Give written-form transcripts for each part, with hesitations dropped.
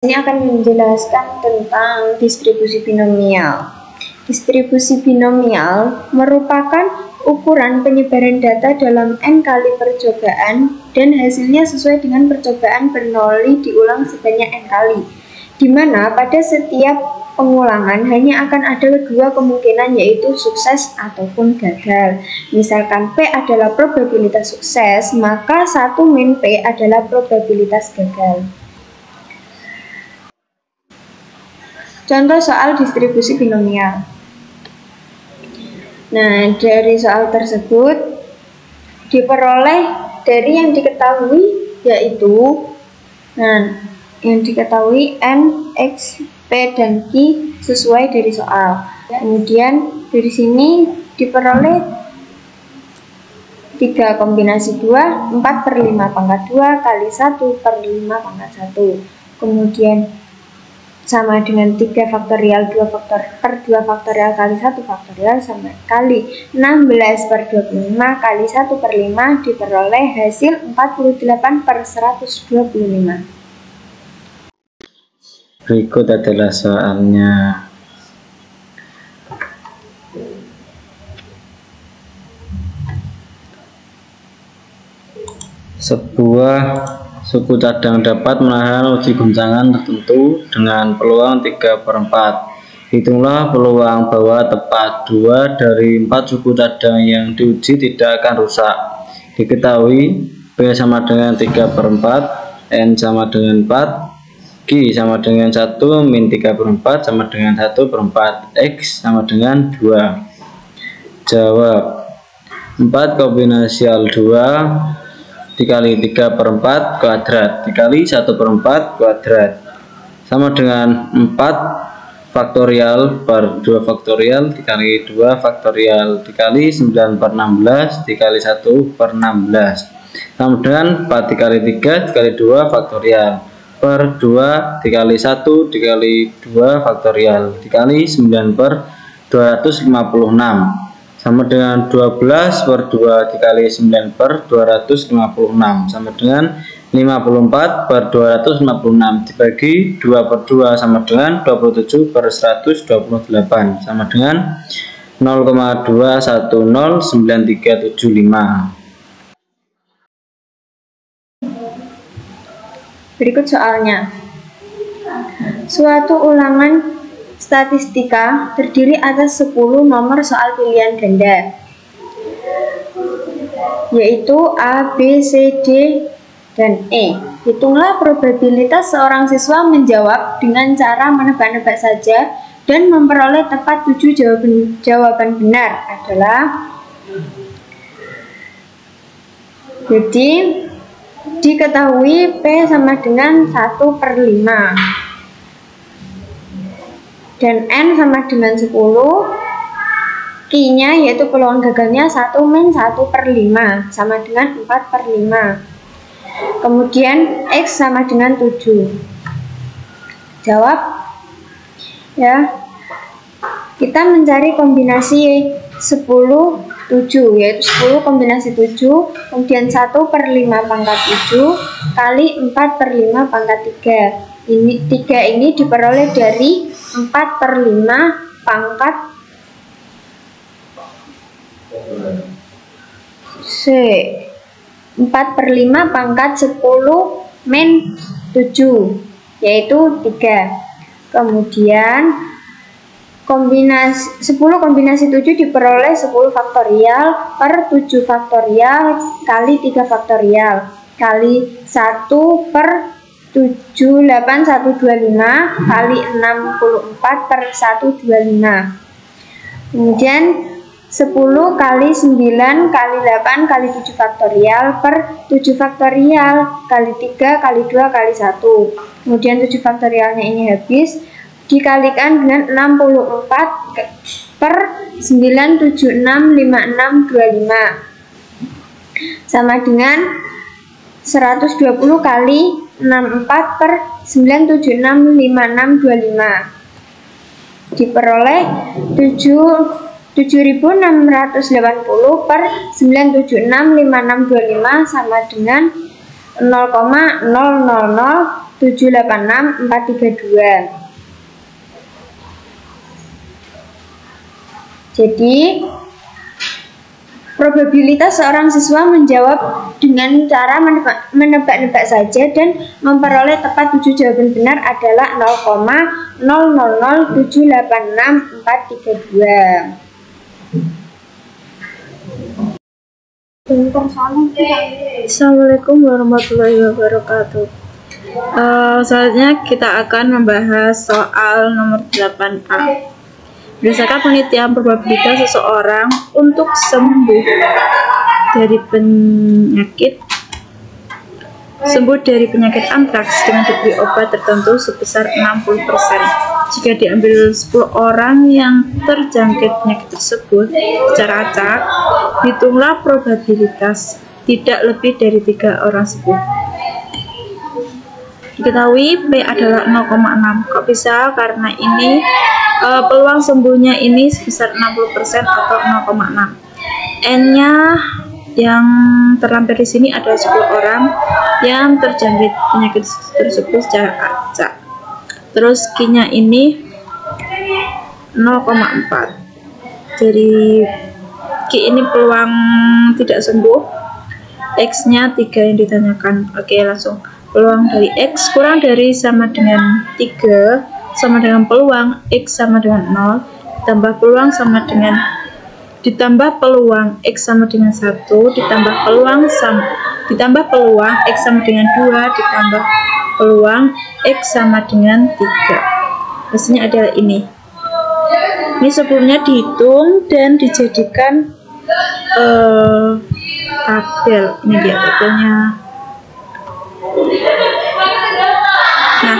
Ini akan menjelaskan tentang distribusi binomial. Distribusi binomial merupakan ukuran penyebaran data dalam n kali percobaan dan hasilnya sesuai dengan percobaan bernolli diulang sebanyak n kali, di mana pada setiap pengulangan hanya akan ada dua kemungkinan, yaitu sukses ataupun gagal. Misalkan P adalah probabilitas sukses, maka 1 min P adalah probabilitas gagal. Contoh soal distribusi binomial. Nah, dari soal tersebut diperoleh dari yang diketahui, yaitu yang diketahui N, X, P, dan Q sesuai dari soal. Kemudian dari sini diperoleh 3 kombinasi 2, 4/5 pangkat 2 kali 1/5 pangkat 1. Kemudian sama dengan 3 faktorial 2 faktorial kali 1 faktorial sama kali 16/25 kali 1/5 diperoleh hasil 48/125. Berikut adalah soalnya. Sebuah suku cadang dapat menahan uji guncangan tertentu dengan peluang 3/4. Hitunglah peluang bahwa tepat 2 dari 4 suku cadang yang diuji tidak akan rusak. Diketahui P sama dengan 3/4, N sama dengan 4, Q sama dengan 1 min 3/4 sama dengan 1/4, X sama dengan 2. Jawab: 4 kombinasial 2 dikali 3/4 kuadrat dikali 1/4 kuadrat sama dengan 4 faktorial per 2 faktorial dikali 2 faktorial dikali 9/16 dikali 1/16 sama dengan 4 dikali 3 dikali 2 faktorial per 2 dikali 1 dikali 2 faktorial dikali 9/256 sama dengan 12/2 dikali 9/256 sama dengan 54/256 dibagi 2/2 sama dengan 27/128 sama dengan 0,2109375. Berikut soalnya. Suatu ulangan statistika terdiri atas 10 nomor soal pilihan ganda, yaitu A, B, C, D, dan E. Hitunglah probabilitas seorang siswa menjawab dengan cara menebak-nebak saja dan memperoleh tepat 7 jawaban benar adalah. Jadi diketahui P sama dengan 1/5 dan N sama dengan 10, Q-nya yaitu peluang gagalnya 1 min 1/5 sama dengan 4/5. Kemudian X sama dengan 7. Jawab ya. Kita mencari kombinasi 10 7, yaitu 10 kombinasi 7, kemudian 1/5 pangkat 7 kali 4/5 pangkat 3. Ini 3 ini diperoleh dari 4/5 pangkat 4/5 pangkat 10 min 7, yaitu 3. Kemudian 10 kombinasi 7 diperoleh 10 faktorial per 7 faktorial kali 3 faktorial kali 1/78125 kali 64/125. Kemudian 10 kali 9 kali 8 kali 7 faktorial per 7 faktorial kali 3 kali 2 kali 1. Kemudian 7 faktorialnya ini habis, dikalikan dengan 64 per 9765625 sama dengan 120 kali 64 per 9765625 diperoleh 7680 per 9765625 sama dengan 0,000 786 432. Jadi probabilitas seorang siswa menjawab dengan cara menebak-nebak saja dan memperoleh tepat 7 jawaban benar adalah 0,000786 432. Assalamualaikum warahmatullahi wabarakatuh. Selanjutnya kita akan membahas soal nomor 8A. Berdasarkan penelitian probabilitas seseorang untuk sembuh dari penyakit antraks dengan diberi obat tertentu sebesar 60%. Jika diambil 10 orang yang terjangkit penyakit tersebut secara acak, hitunglah probabilitas tidak lebih dari 3 orang sembuh. Diketahui P adalah 0,6. Kok bisa? Karena ini peluang sembuhnya ini sebesar 60% atau 0,6. N-nya yang terlampir di sini adalah 10 orang yang terjangkit penyakit tersebut secara acak. Terus Q-nya ini 0,4. Jadi Q ini peluang tidak sembuh. X-nya 3 yang ditanyakan. Oke, langsung. Peluang dari X kurang dari sama dengan 3 sama dengan peluang X sama dengan 0 ditambah peluang X sama dengan 1 ditambah peluang X sama dengan 2 ditambah peluang X sama dengan 3. Hasilnya adalah ini. Ini sebelumnya dihitung dan dijadikan tabel. Ini dia tabelnya. Nah,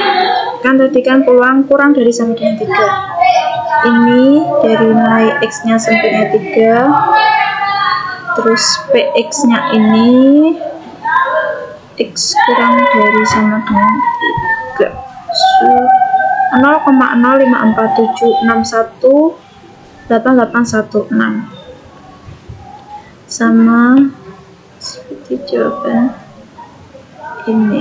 kan tadi kan peluang kurang dari sama dengan 3. Ini dari nilai X nya sampainya 3. Terus PX nya ini X kurang dari sama dengan 3 0,0547618816 sama seperti jawaban ini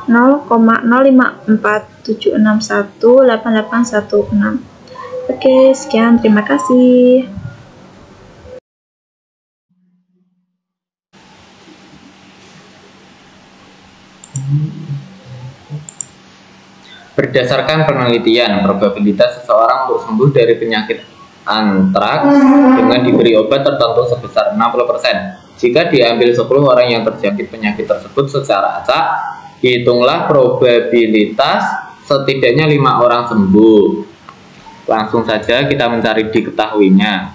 0,0547618816. Oke, sekian, terima kasih. Berdasarkan penelitian, probabilitas seseorang untuk sembuh dari penyakit antraks dengan diberi obat tertentu sebesar 60%. Jika diambil 10 orang yang terjangkit penyakit tersebut secara acak, hitunglah probabilitas setidaknya 5 orang sembuh. Langsung saja kita mencari diketahuinya.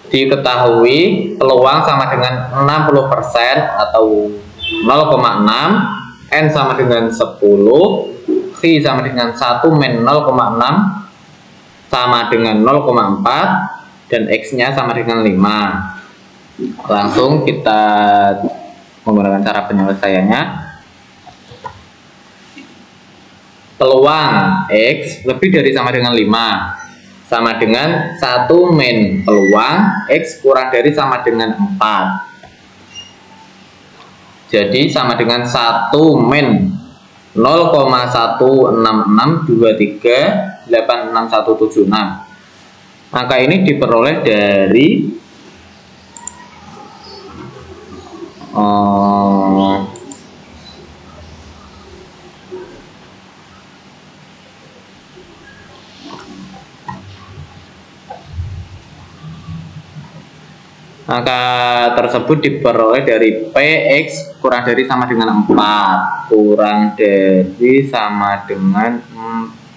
Diketahui peluang sama dengan 60% atau 0,6, N sama dengan 10, Q sama dengan 1 min 0,6 sama dengan 0,4 dan X nya sama dengan 5. Langsung kita menggunakan cara penyelesaiannya. Peluang X lebih dari sama dengan 5 sama dengan 1 min peluang X kurang dari sama dengan 4. Jadi sama dengan 1 min 0,16623866176. Angka ini diperoleh dari angka tersebut diperoleh dari PX kurang dari sama dengan 4 kurang dari sama dengan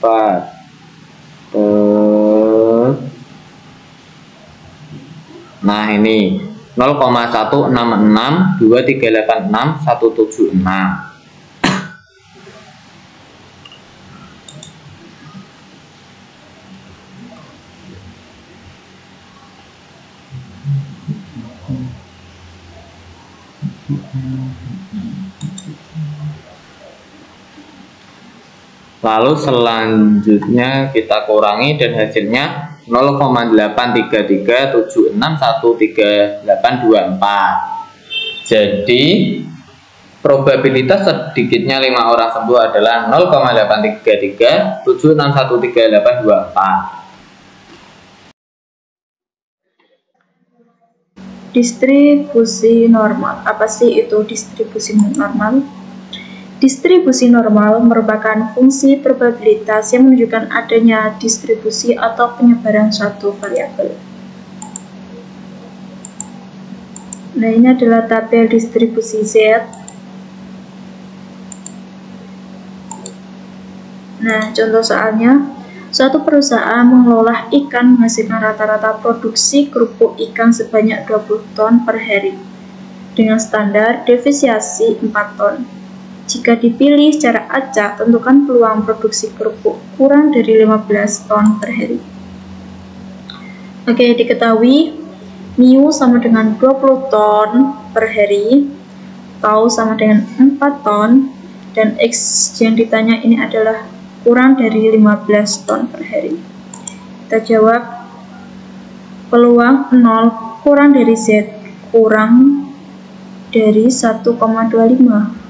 4 nah ini 0,16623866176. Lalu selanjutnya kita kurangi dan hasilnya 0,833761384. Jadi Probabilitas sedikitnya 5 orang sembuh adalah 0,833 7613824. Distribusi normal. Apa sih itu distribusi normal? Distribusi normal merupakan fungsi probabilitas yang menunjukkan adanya distribusi atau penyebaran suatu variabel. Nah, ini adalah tabel distribusi Z. Nah, contoh soalnya, suatu perusahaan mengelola ikan menghasilkan rata-rata produksi kerupuk ikan sebanyak 20 ton per hari dengan standar deviasi 4 ton. Jika dipilih secara acak, tentukan peluang produksi kerupuk kurang dari 15 ton per hari. Oke, diketahui mu sama dengan 20 ton per hari, tau sama dengan 4 ton, dan X yang ditanya ini adalah kurang dari 15 ton per hari. Kita jawab peluang 0 kurang dari Z kurang dari 1,25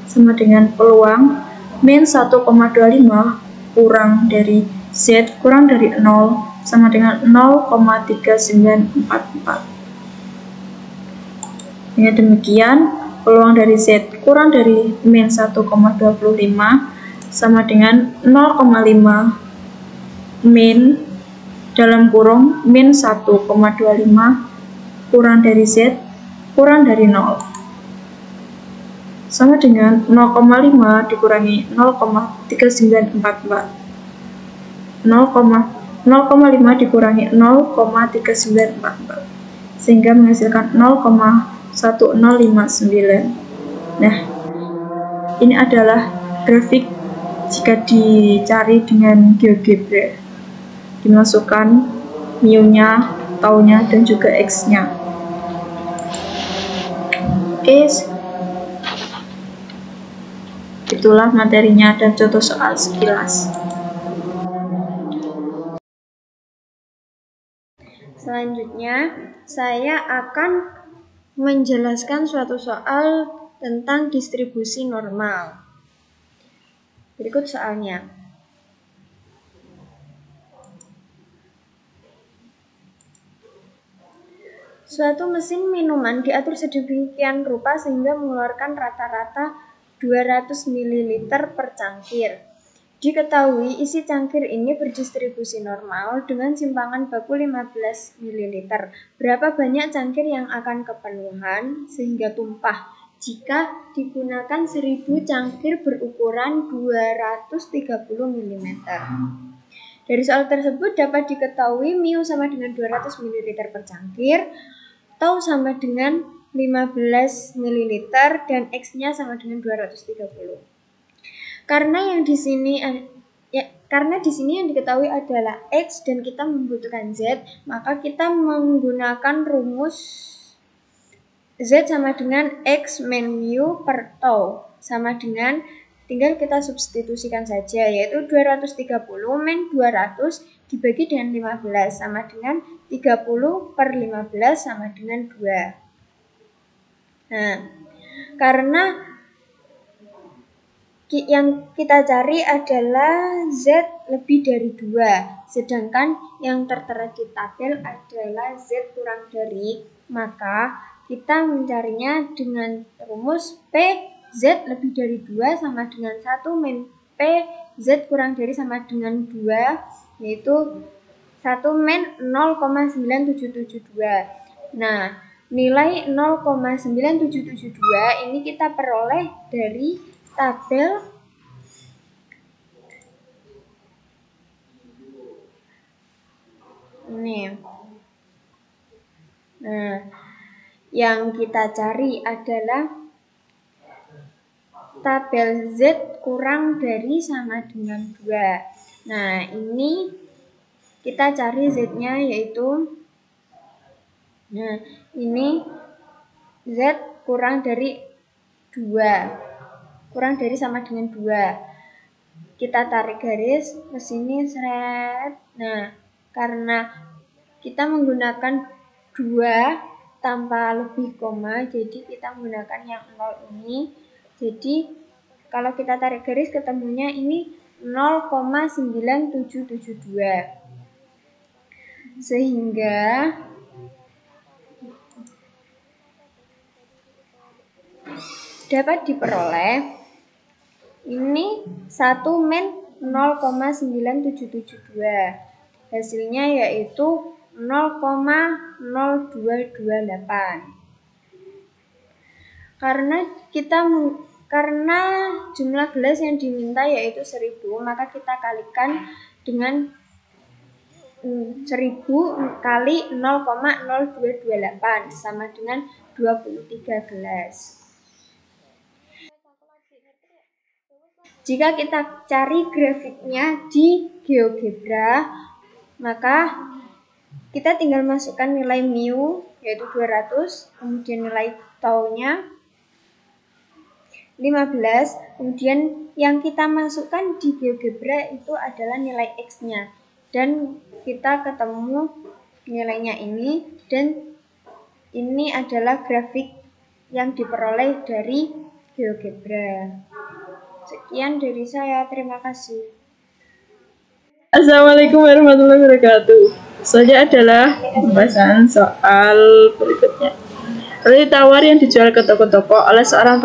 sama dengan peluang min 1,25 kurang dari Z kurang dari 0 sama dengan 0,3944. Dengan demikian, peluang dari Z kurang dari min 1,25 sama dengan 0,5 min dalam kurung min 1,25 kurang dari Z kurang dari 0 sama dengan 0,5 dikurangi 0,3944. 0,5 dikurangi 0,3944 sehingga menghasilkan 0,1059. Nah, ini adalah grafik jika dicari dengan GeoGebra. Dimasukkan mu-nya, tau-nya, dan juga X-nya. Oke, itulah materinya dan contoh soal sekilas. Selanjutnya, saya akan menjelaskan suatu soal tentang distribusi normal. Berikut soalnya. Suatu mesin minuman diatur sedemikian rupa sehingga mengeluarkan rata-rata 200 ml per cangkir. Diketahui isi cangkir ini berdistribusi normal dengan simpangan baku 15 ml. Berapa banyak cangkir yang akan kepenuhan sehingga tumpah jika digunakan 1000 cangkir berukuran 230 mm. Dari soal tersebut dapat diketahui mu sama dengan 200 ml per cangkir, tau sama dengan 15 ml, dan X-nya sama dengan 230. Karena di sini yang diketahui adalah X dan kita membutuhkan Z, maka kita menggunakan rumus Z sama dengan X min mu per tau sama dengan, tinggal kita substitusikan saja, yaitu 230 min 200 dibagi dengan 15 sama dengan 30 per 15 sama dengan 2. Nah, karena yang kita cari adalah Z lebih dari 2, sedangkan yang tertera di tabel adalah Z kurang dari, maka kita mencarinya dengan rumus P Z lebih dari 2 sama dengan 1 min P Z kurang dari sama dengan 2, yaitu 1 min 0,9772. Nah, nilai 0,9772 ini kita peroleh dari tabel ini. Nah, yang kita cari adalah tabel Z kurang dari sama dengan 2. Nah, ini kita cari Z-nya yaitu, nah ini Z kurang dari 2, kurang dari sama dengan 2. Kita tarik garis ke sini, seret. Nah, karena kita menggunakan 2 tanpa lebih koma, jadi kita menggunakan yang 0 ini. Jadi kalau kita tarik garis ketemunya ini 0,9772. Sehingga dapat diperoleh ini 1 min 0,9772. Hasilnya yaitu 0,0228. Karena jumlah gelas yang diminta yaitu 1000, maka kita kalikan dengan 1000 kali 0,0228 sama dengan 23 gelas. Jika kita cari grafiknya di GeoGebra, maka kita tinggal masukkan nilai mu yaitu 200, kemudian nilai tau-nya 15, kemudian yang kita masukkan di GeoGebra itu adalah nilai X-nya, dan kita ketemu nilainya ini, dan ini adalah grafik yang diperoleh dari GeoGebra. Sekian dari saya, terima kasih. Assalamualaikum warahmatullahi wabarakatuh. Selanjutnya adalah pembahasan soal berikutnya. Roti tawar yang dijual ke toko-toko oleh seorang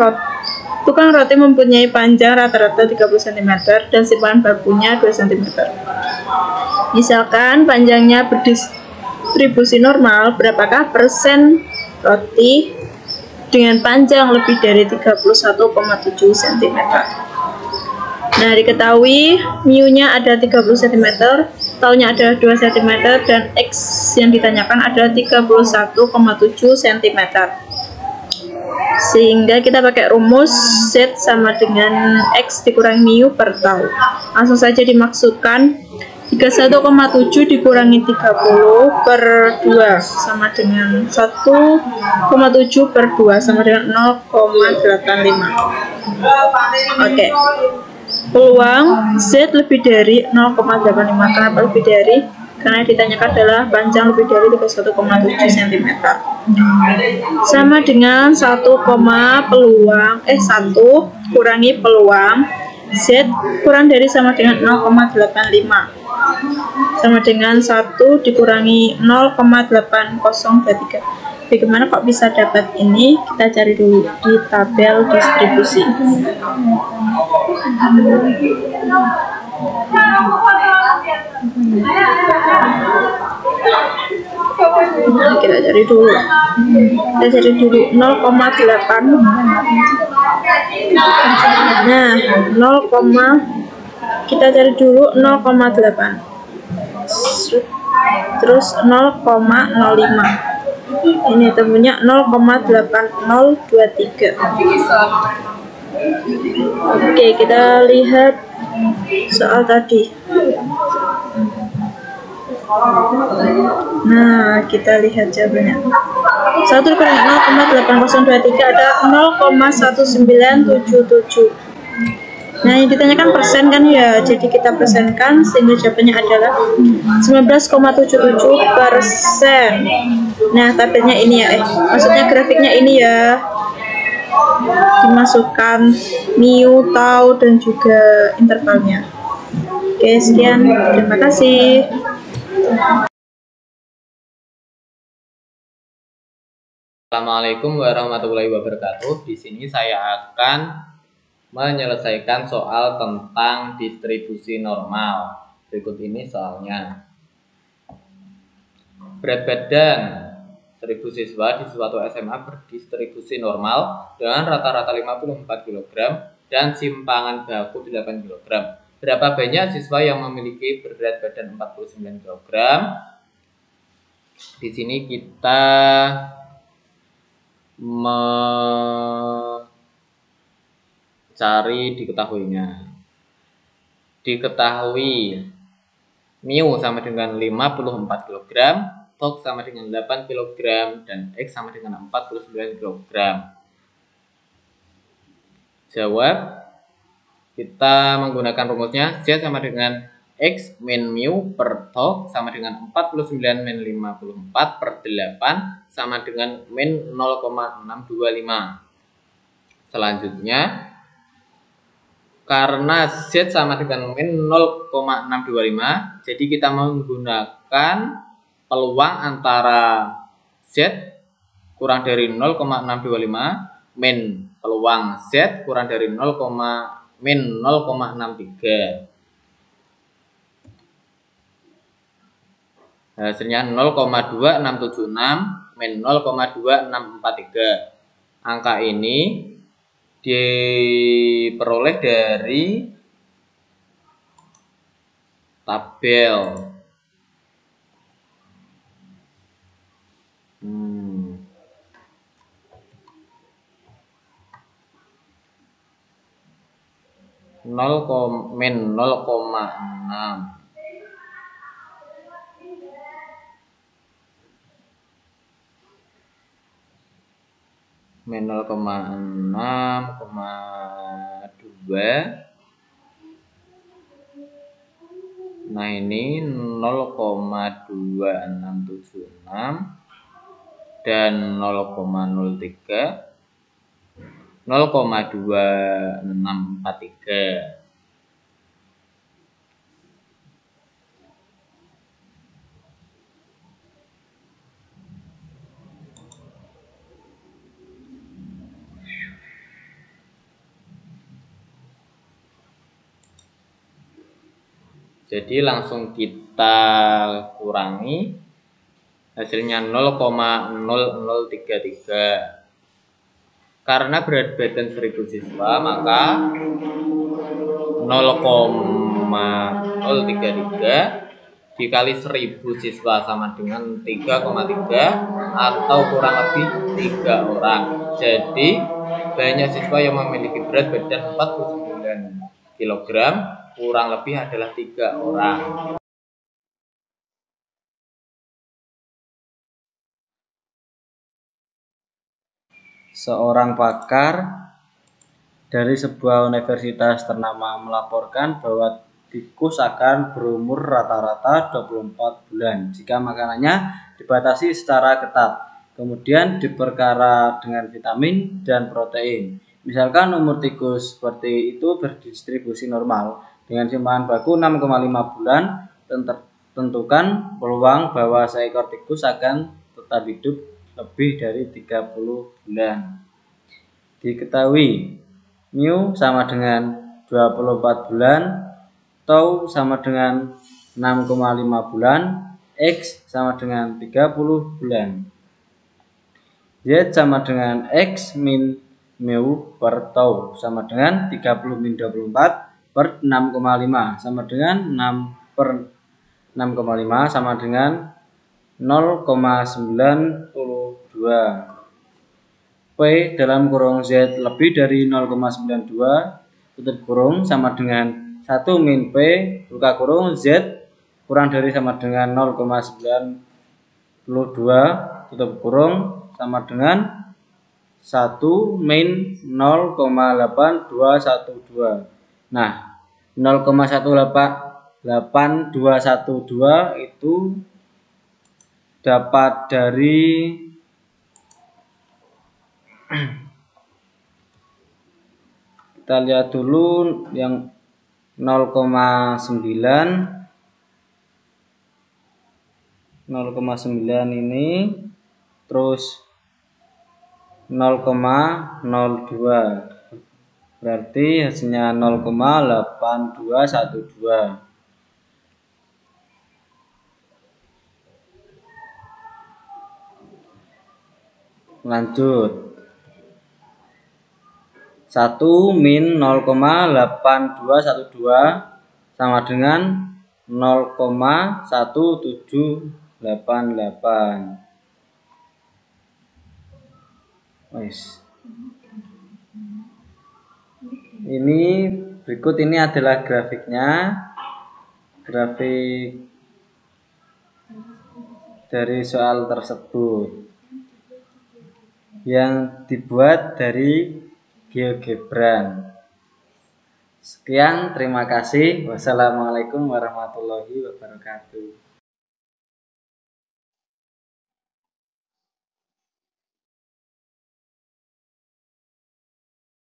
tukang roti mempunyai panjang rata-rata 30 cm dan simpanan bakunya 2 cm. Misalkan panjangnya berdistribusi normal, berapakah persen roti dengan panjang lebih dari 31,7 cm? Nah, diketahui mu-nya ada 30 cm, tau-nya adalah 2 cm, dan X yang ditanyakan adalah 31,7 cm. Sehingga kita pakai rumus Z sama dengan X dikurangi mu per tau. Langsung saja dimaksudkan 31,7 dikurangi 30 per 2 sama dengan 1,7 per 2 sama dengan 0,85. Oke. Peluang Z lebih dari 0,85. Kenapa lebih dari? Karena yang ditanyakan adalah panjang lebih dari 31,7 cm. Sama dengan 1 kurangi peluang Z kurang dari sama dengan 0,85. Sama dengan 1 dikurangi 0,8023. Bagaimana kok bisa dapat ini? Kita cari dulu di tabel distribusi. Nah, kita cari dulu 0,8. Nah, kita cari dulu 0,8, terus 0,05. Ini temunya 0,8023. Oke, kita lihat soal tadi. Nah, kita lihat jawabannya. 1 dikurangi 0,8023 ada 0,1977. Nah, yang ditanyakan persen kan ya, jadi kita persenkan sehingga jawabannya adalah 19,77%. Nah, tabelnya ini ya, maksudnya grafiknya ini ya, dimasukkan mu, tau, dan juga intervalnya. Oke, sekian, terima kasih. Assalamualaikum warahmatullahi wabarakatuh. Di sini saya akan menyelesaikan soal tentang distribusi normal. Berikut ini soalnya. Berat badan 1000 siswa di suatu SMA berdistribusi normal dengan rata-rata 54 kg dan simpangan baku 8 kg. Berapa banyak siswa yang memiliki berat badan 49 kg? Di sini kita mencari diketahuinya. Diketahui mu sama dengan 54 kg, tok sama dengan 8 kg, dan X sama dengan 49 kg. Jawab, kita menggunakan rumusnya Z sama dengan X min mu per tok sama dengan 49 min 54 per 8 sama dengan min 0,625. Selanjutnya karena Z sama dengan min 0,625, jadi kita menggunakan peluang antara Z kurang dari 0,625 min peluang Z kurang dari min 0,63. Hasilnya 0,2676 min 0,2643. Angka ini diperoleh dari tabel. Min 0,6 min 0,6,2. Nah ini 0,2676 dan 0,03 0,2643. Jadi langsung kita kurangi, hasilnya 0,0033. Karena berat badan 1000 siswa, maka 0,033 dikali 1000 siswa sama dengan 3,3 atau kurang lebih 3 orang. Jadi banyak siswa yang memiliki berat badan 49 kg, kurang lebih adalah 3 orang. Seorang pakar dari sebuah universitas ternama melaporkan bahwa tikus akan berumur rata-rata 24 bulan jika makanannya dibatasi secara ketat, kemudian diperkara dengan vitamin dan protein. Misalkan umur tikus seperti itu berdistribusi normal dengan simpanan baku 6,5 bulan, tentukan peluang bahwa seekor tikus akan tetap hidup lebih dari 30 bulan. Diketahui mu sama dengan 24 bulan, tau sama dengan 6,5 bulan, X sama dengan 30 bulan. Z sama dengan X min mu per tau sama dengan 30 min 24 per 6,5 sama dengan 6 per 6,5 sama dengan 0,92. P dalam kurung Z lebih dari 0,92 tutup kurung sama dengan 1 min P buka kurung Z kurang dari sama dengan 0,92 tutup kurung sama dengan 1 min 0,8212. Nah, 0,18212 itu dapat dari kita lihat dulu yang 0,9 ini, terus 0,02, berarti hasilnya 0,8212. Lanjut, 1 min 0,8212 sama dengan 0,1788. Ini berikut ini adalah grafiknya, grafik dari soal tersebut yang dibuat dari GeoGebra. Sekian, terima kasih. Wassalamualaikum warahmatullahi wabarakatuh.